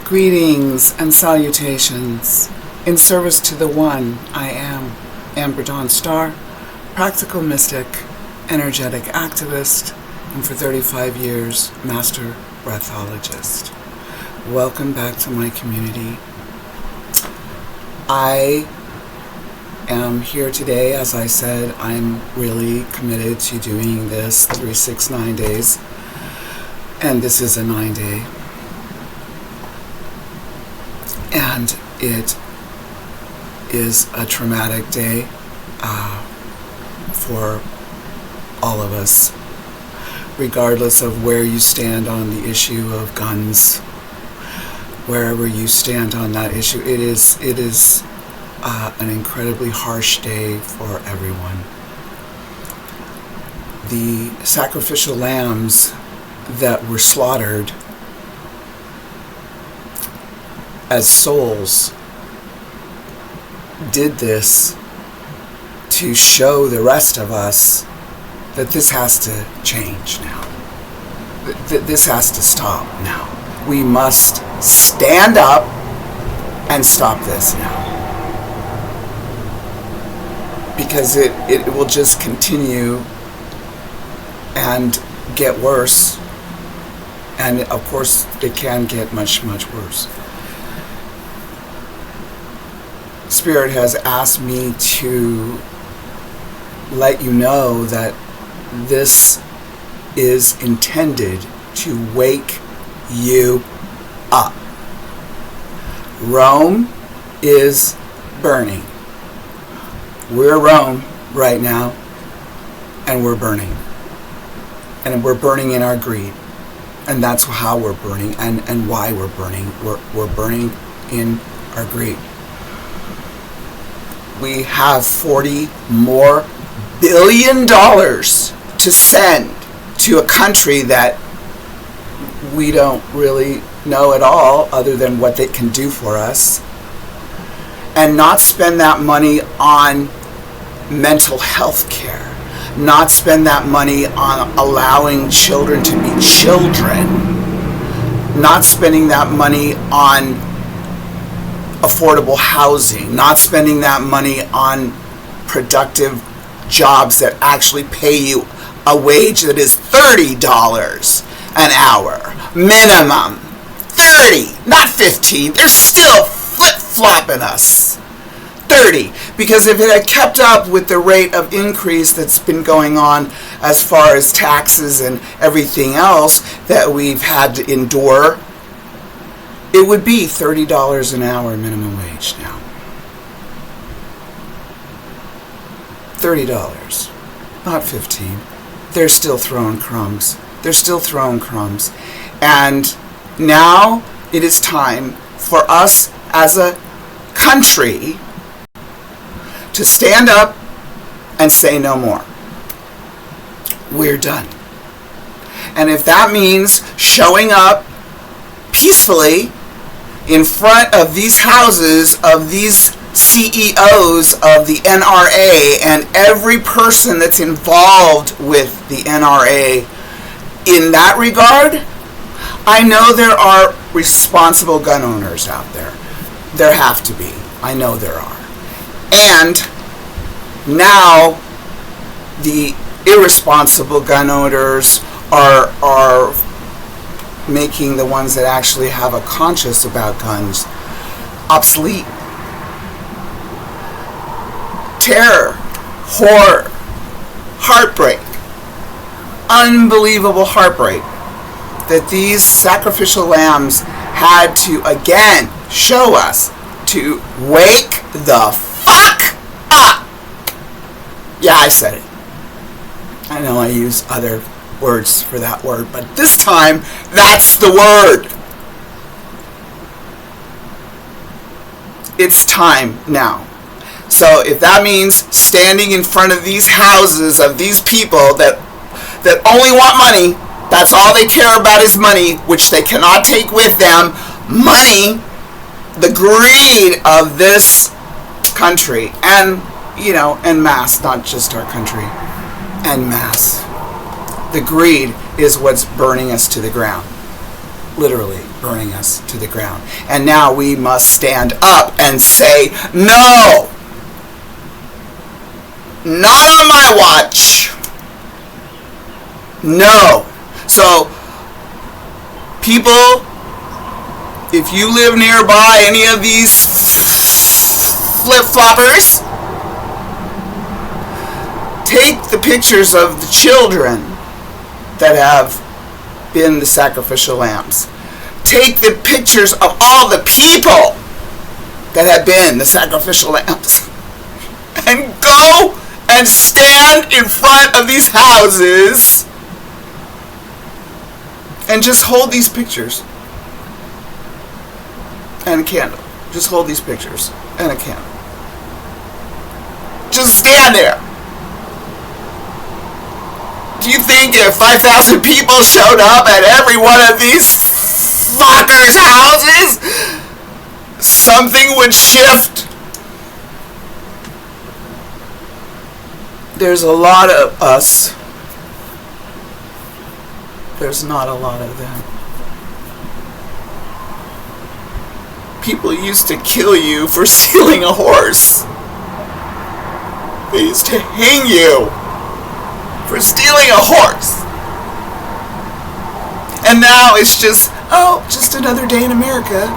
Greetings and salutations in service to the one I am, Amber Dawn Star, practical mystic, energetic activist, and for 35 years, master breathologist. Welcome back to my community. I am here today. As I said, I'm really committed to doing this 369 days, and this is a 9-day. And it is a traumatic day for all of us, regardless of where you stand on the issue of guns. Wherever you stand on that issue, it is an incredibly harsh day for everyone. The sacrificial lambs that were slaughtered as souls did this to show the rest of us that this has to change now. That this has to stop now. We must stand up and stop this now. Because it will just continue and get worse. And of course, it can get much, much worse. Spirit has asked me to let you know that this is intended to wake you up. Rome is burning. We're Rome right now, and we're burning. And we're burning in our greed. And that's how we're burning and why we're burning. We're burning in our greed. We have $40 more billion to send to a country that we don't really know at all other than what they can do for us, and not spend that money on mental health care, not spend that money on allowing children to be children, not spending that money on affordable housing, not spending that money on productive jobs that actually pay you a wage that is $30 an hour minimum. 30, not 15. They're still flip-flopping us. 30, because if it had kept up with the rate of increase that's been going on as far as taxes and everything else that we've had to endure, it would be $30 an hour minimum wage now. $30, not 15. They're still throwing crumbs. They're still throwing crumbs. And now it is time for us as a country to stand up and say no more. We're done. And if that means showing up peacefully in front of these houses of these CEOs of the NRA and every person that's involved with the NRA in that regard, I know there are responsible gun owners out there. There have to be. I know there are. And now the irresponsible gun owners are making the ones that actually have a conscience about guns obsolete. Terror, horror, heartbreak, unbelievable heartbreak that these sacrificial lambs had to again show us to wake the fuck up. Yeah, I said it. I know I use other words for that word, but this time, that's the word. It's time now. So if that means standing in front of these houses of these people that only want money, that's all they care about is money, which they cannot take with them, money, the greed of this country, and, en masse, not just our country, en masse. The greed is what's burning us to the ground. literally burning us to the ground. And now we must stand up and say, no! Not on my watch! No! So, people, if you live nearby any of these flip-floppers, take the pictures of the children that have been the sacrificial lambs. Take the pictures of all the people that have been the sacrificial lambs. And go and stand in front of these houses and just hold these pictures and a candle. Just hold these pictures and a candle. Just stand there. Do you think if 5,000 people showed up at every one of these fuckers' houses, something would shift? There's a lot of us. There's not a lot of them. People used to kill you for stealing a horse. They used to hang you for stealing a horse. And now it's just, oh, just another day in America.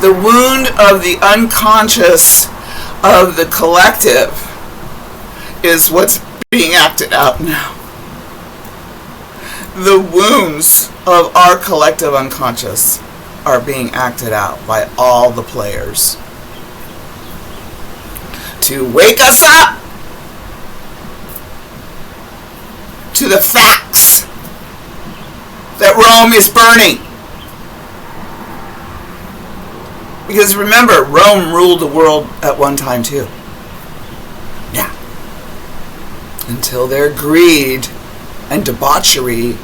The wound of the unconscious of the collective is what's being acted out now. The wounds of our collective unconscious are being acted out by all the players to wake us up to the facts that Rome is burning. Because remember, Rome ruled the world at one time too. Yeah. Until their greed and debauchery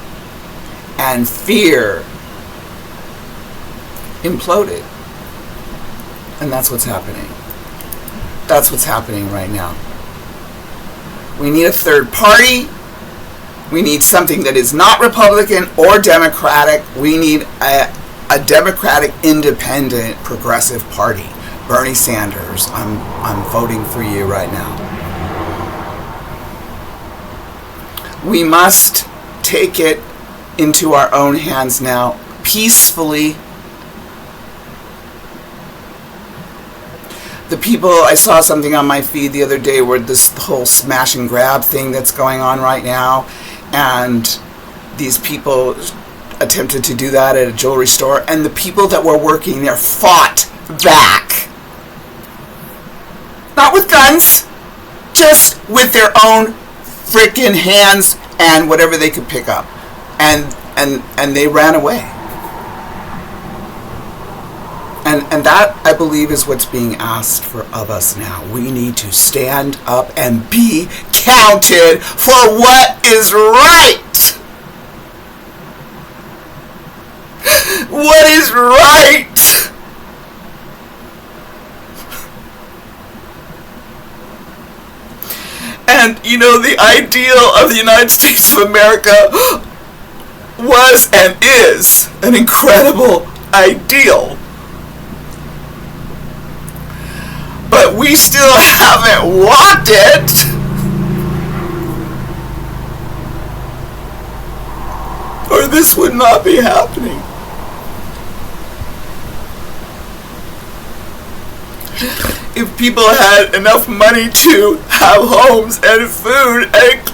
and fear imploded. And that's what's happening. That's what's happening right now. We need a third party. We need something that is not Republican or Democratic. We need a Democratic, independent, progressive party. Bernie Sanders, I'm voting for you right now. We must take it into our own hands now, peacefully. The people, I saw something on my feed the other day where this whole smash and grab thing that's going on right now, and these people attempted to do that at a jewelry store, and the people that were working there fought back. Not with guns, just with their own freaking hands and whatever they could pick up. And they ran away. And that, I believe, is what's being asked of us now. We need to stand up and be counted for what is right. What is right? And, you know, the ideal of the United States of America was and is an incredible ideal. But we still haven't walked it. Or this would not be happening. If people had enough money to have homes and food and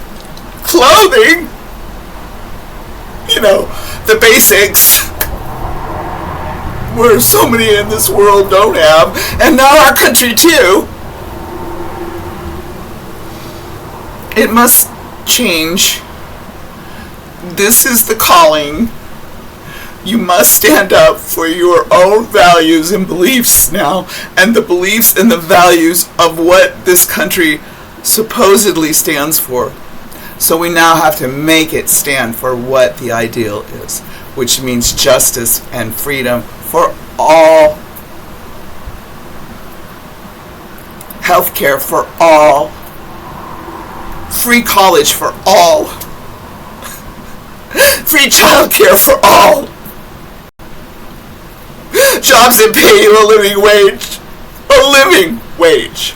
clothing, you know, the basics where so many in this world don't have, and now our country too. It must change. This is the calling. You must stand up for your own values and beliefs now, and the beliefs and the values of what this country supposedly stands for. So we now have to make it stand for what the ideal is, which means justice and freedom for all, healthcare for all, free college for all, Free childcare for all. Jobs that pay you a living wage. A living wage.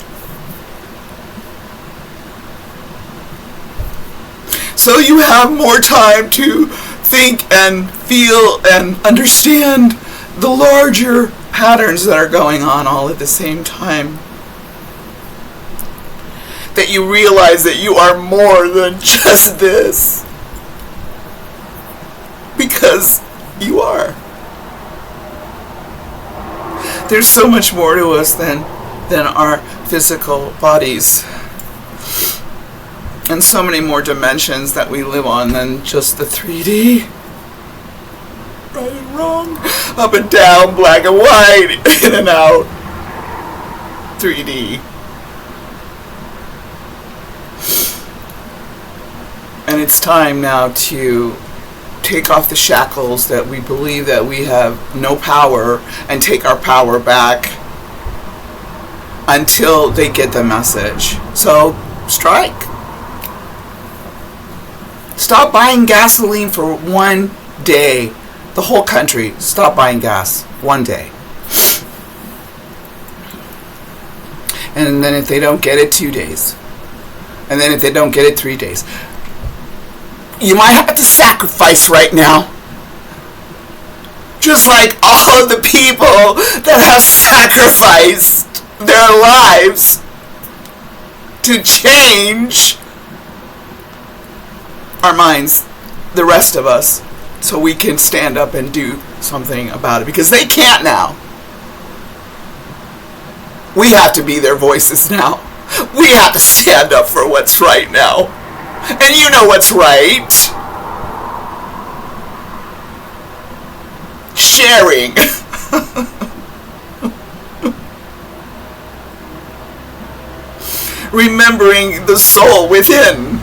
So you have more time to think and feel and understand the larger patterns that are going on all at the same time. That you realize that you are more than just this. Because you are. There's so much more to us than our physical bodies. And so many more dimensions that we live on than just the 3D. Right and wrong. Up and down, black and white, in and out. 3D. And it's time now to take off the shackles that we believe that we have no power and take our power back until they get the message. So, strike. Stop buying gasoline for one day. The whole country, stop buying gas. One day. And then if they don't get it, 2 days. And then if they don't get it, 3 days. You might have to sacrifice right now. Just like all of the people that have sacrificed their lives to change our minds, the rest of us, so we can stand up and do something about it. Because they can't now. We have to be their voices now. We have to stand up for what's right now. And you know what's right. Sharing. Remembering the soul within.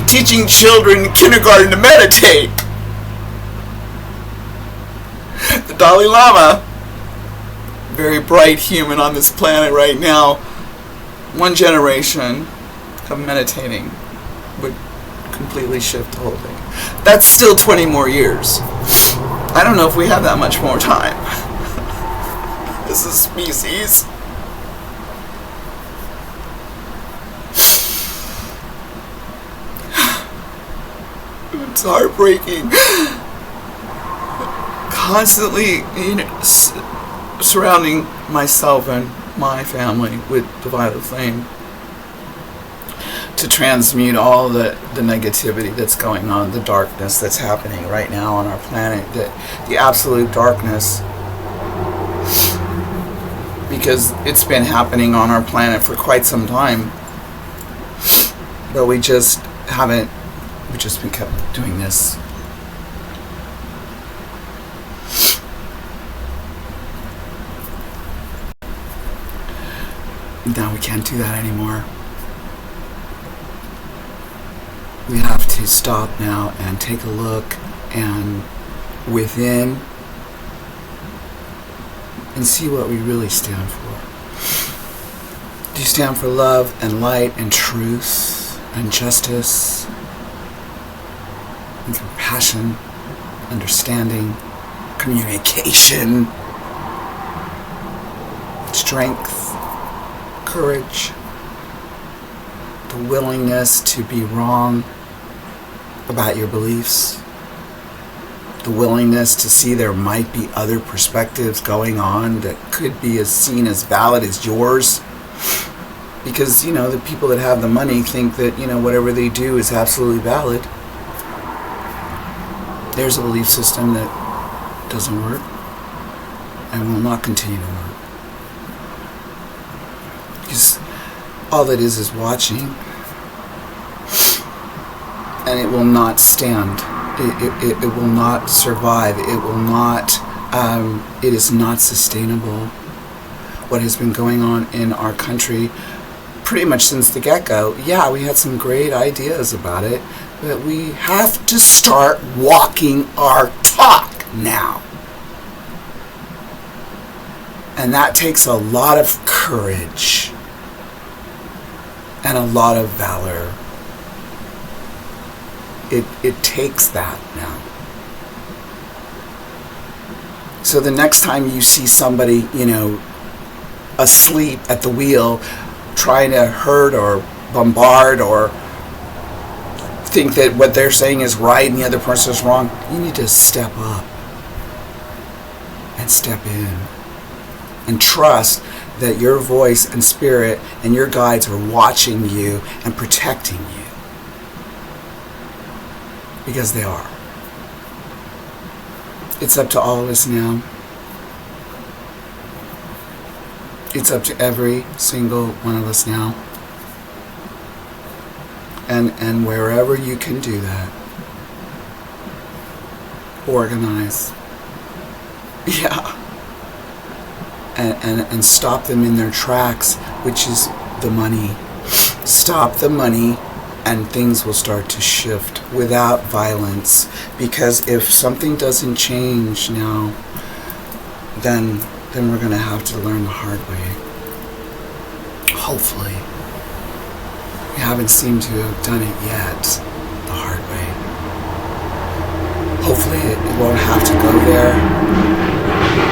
Teaching children in kindergarten to meditate. The Dalai Lama, very bright human on this planet right now, one generation of meditating would completely shift the whole thing. That's still 20 more years. I don't know if we have that much more time as a species. It's heartbreaking. Constantly, surrounding myself and my family with the violet flame to transmute all the negativity that's going on, the darkness that's happening right now on our planet, the absolute darkness, because it's been happening on our planet for quite some time, but we just been kept doing this. Now we can't do that anymore. We have to stop now and take a look and within and see what we really stand for. Do you stand for love and light and truth and justice and compassion, understanding, communication, strength, courage, the willingness to be wrong about your beliefs, the willingness to see there might be other perspectives going on that could be as seen as valid as yours, because the people that have the money think that whatever they do is absolutely valid. There's a belief system that doesn't work and will not continue to work. Because all it is watching, and it will not stand. It will not survive. It will not. It is not sustainable. What has been going on in our country, pretty much since the get-go. Yeah, we had some great ideas about it, but we have to start walking our talk now. And that takes a lot of courage and a lot of valor. It takes that now. So the next time you see somebody, asleep at the wheel, trying to hurt or bombard or think that what they're saying is right and the other person is wrong, you need to step up and step in and trust that your voice and spirit and your guides are watching you and protecting you, because they are. It's up to all of us now. It's up to every single one of us now. And wherever you can do that, organize. Yeah. And stop them in their tracks, which is the money. Stop the money, and things will start to shift without violence. Because if something doesn't change now, then we're going to have to learn the hard way. Hopefully. We haven't seemed to have done it yet, the hard way. Hopefully it won't have to go there.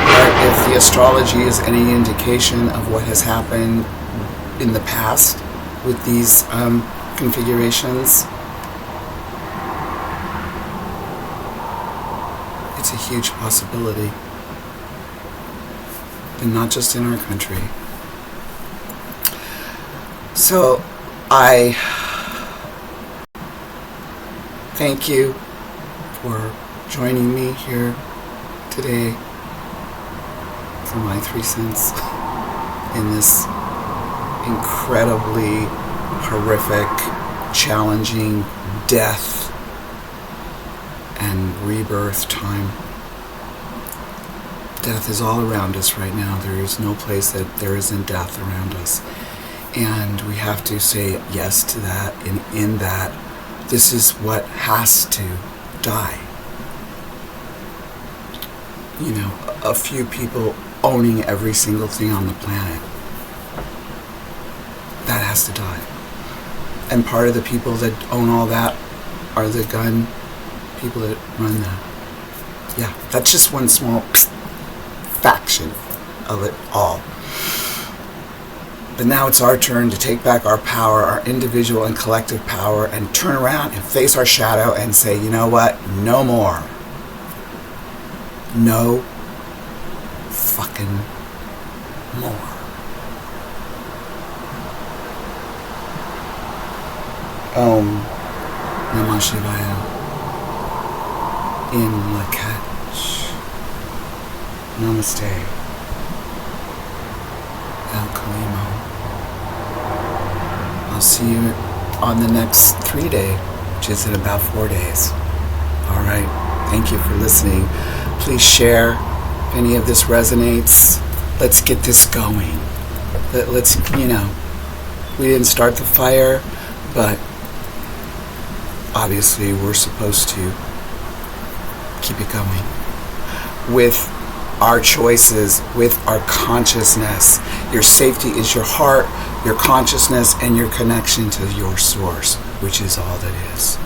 But if the astrology is any indication of what has happened in the past with these configurations, it's a huge possibility. And not just in our country. So I thank you for joining me here today for my 3 cents in this incredibly horrific, challenging death and rebirth time. Death is all around us right now. There is no place that there isn't death around us. And we have to say yes to that, and in that, this is what has to die. A few people owning every single thing on the planet. That has to die. And part of the people that own all that are the gun people that run that. Yeah, that's just one small faction of it all. But now it's our turn to take back our power, our individual and collective power, and turn around and face our shadow and say, you know what? No more. No fucking more. Om Namah Shivaya. In Lakach. Namaste. El Kalimo. I'll see you on the next 3 day, which is in about 4 days. All right. Thank you for listening. Please share if any of this resonates. Let's get this going. Let's, we didn't start the fire, but obviously we're supposed to keep it going with our choices, with our consciousness. Your safety is your heart, your consciousness, and your connection to your source, which is all that is.